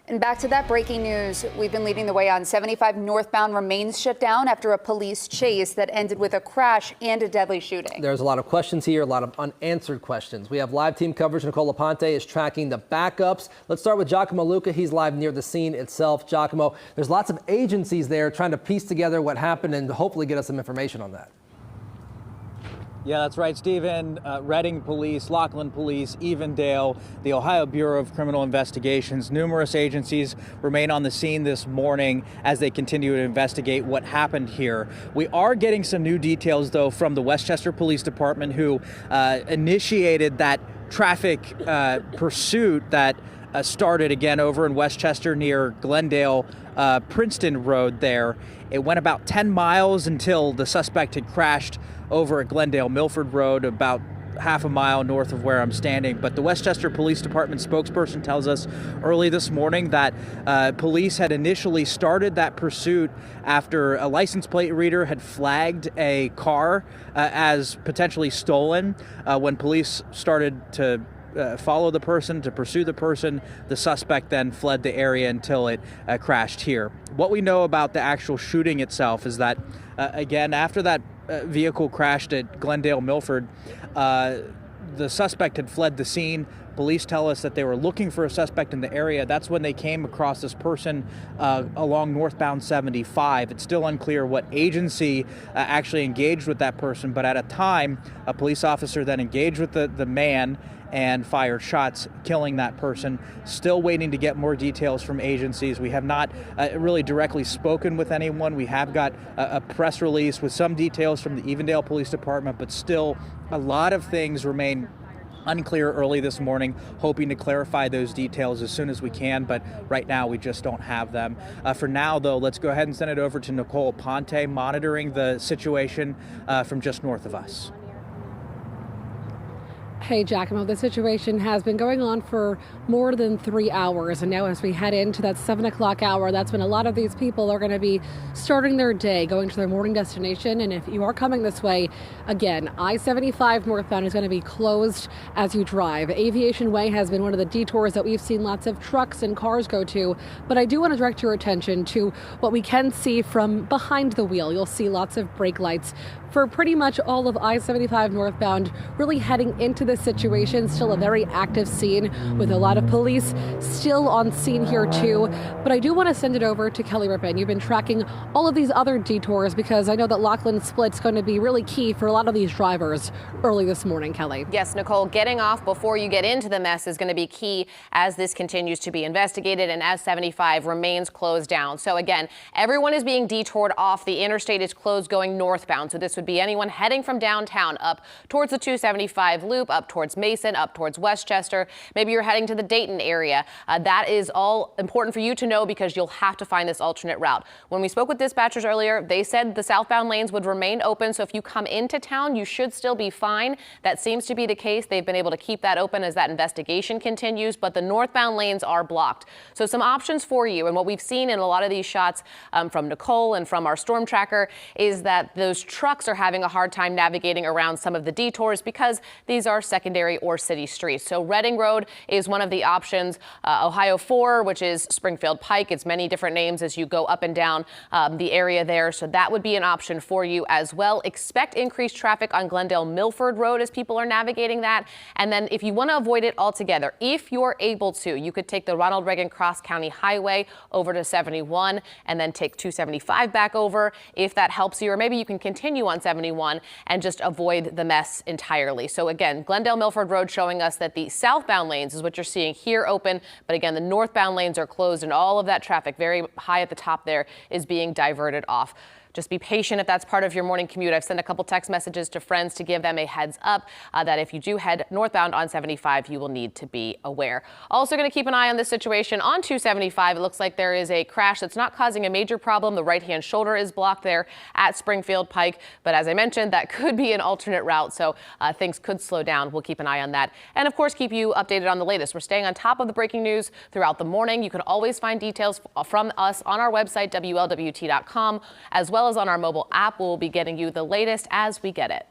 And back to that breaking news. We've been leading the way on 75 northbound remains shut down after a police chase that ended with a crash and a deadly shooting. There's a lot of questions here, a lot of unanswered questions. We have live team coverage. Nicole Aponte is tracking the backups. Let's start with Giacomo Luca. He's live near the scene itself. Giacomo, there's lots of agencies there trying to piece together what happened and hopefully get us some information on that. Yeah, that's right, Stephen. Reading Police, Laughlin Police, Evendale, the Ohio Bureau of Criminal Investigations, numerous agencies remain on the scene this morning as they continue to investigate what happened here. We are getting some new details, though, from the Westchester Police Department, who initiated that traffic pursuit that started again over in Westchester near Glendale, Princeton Road there. It went about 10 miles until the suspect had crashed over at Glendale Milford Road, about half a mile north of where I'm standing. But the Westchester Police Department spokesperson tells us early this morning that police had initially started that pursuit after a license plate reader had flagged a car as potentially stolen. When police started to follow the person, to pursue the person, the suspect then fled the area until it crashed here. What we know about the actual shooting itself is that, again, after that vehicle crashed at Glendale Milford, the suspect had fled the scene. Police tell us that they were looking for a suspect in the area. That's when they came across this person along northbound 75. It's still unclear what agency actually engaged with that person, but at a time, a police officer then engaged with the man and fired shots, killing that person. Still waiting to get more details from agencies. We have not really directly spoken with anyone. We have got a press release with some details from the Evendale Police Department, but still a lot of things remain unclear early this morning, hoping to clarify those details as soon as we can, but right now we just don't have them. For now, though, let's go ahead and send it over to Nicole Aponte, monitoring the situation from just north of us. Hey, Giacomo, the situation has been going on for more than 3 hours. And now as we head into that 7 o'clock hour, that's when a lot of these people are going to be starting their day, going to their morning destination. And if you are coming this way, again, I-75 northbound is going to be closed as you drive. Aviation Way has been one of the detours that we've seen lots of trucks and cars go to. But I do want to direct your attention to what we can see from behind the wheel. You'll see lots of brake lights for pretty much all of I-75 northbound, really heading into this situation. Still a very active scene with a lot of police still on scene here too. But I do want to send it over to Kelly Rippin. You've been tracking all of these other detours because I know that Laughlin Split's going to be really key for a lot of these drivers early this morning, Kelly. Yes, Nicole, getting off before you get into the mess is going to be key as this continues to be investigated and as 75 remains closed down. So again, everyone is being detoured off. The interstate is closed going northbound. So this would be anyone heading from downtown up towards the 275 loop, up towards Mason, up towards Westchester. Maybe you're heading to the Dayton area. That is all important for you to know because you'll have to find this alternate route. When we spoke with dispatchers earlier, they said the southbound lanes would remain open. So if you come into town, you should still be fine. That seems to be the case. They've been able to keep that open as that investigation continues, but the northbound lanes are blocked. So some options for you. And what we've seen in a lot of these shots from Nicole and from our storm tracker is that those trucks are having a hard time navigating around some of the detours because these are secondary or city streets. So Reading Road is one of the options. Ohio 4, which is Springfield Pike. It's many different names as you go up and down the area there. So that would be an option for you as well. Expect increased traffic on Glendale Milford Road as people are navigating that. And then if you want to avoid it altogether, if you're able to, you could take the Ronald Reagan Cross County Highway over to 71 and then take 275 back over if that helps you, or maybe you can continue on 71 and just avoid the mess entirely. So again, Glendale Milford Road showing us that the southbound lanes is what you're seeing here open. But again, the northbound lanes are closed and all of that traffic very high at the top there is being diverted off. Just be patient if that's part of your morning commute. I've sent a couple text messages to friends to give them a heads up that if you do head northbound on 75, you will need to be aware. Also going to keep an eye on this situation on 275. It looks like there is a crash that's not causing a major problem. The right-hand shoulder is blocked there at Springfield Pike. But as I mentioned, that could be an alternate route. So things could slow down. We'll keep an eye on that. And of course, keep you updated on the latest. We're staying on top of the breaking news throughout the morning. You can always find details from us on our website, WLWT.com, as well as on our mobile app. We'll be getting you the latest as we get it.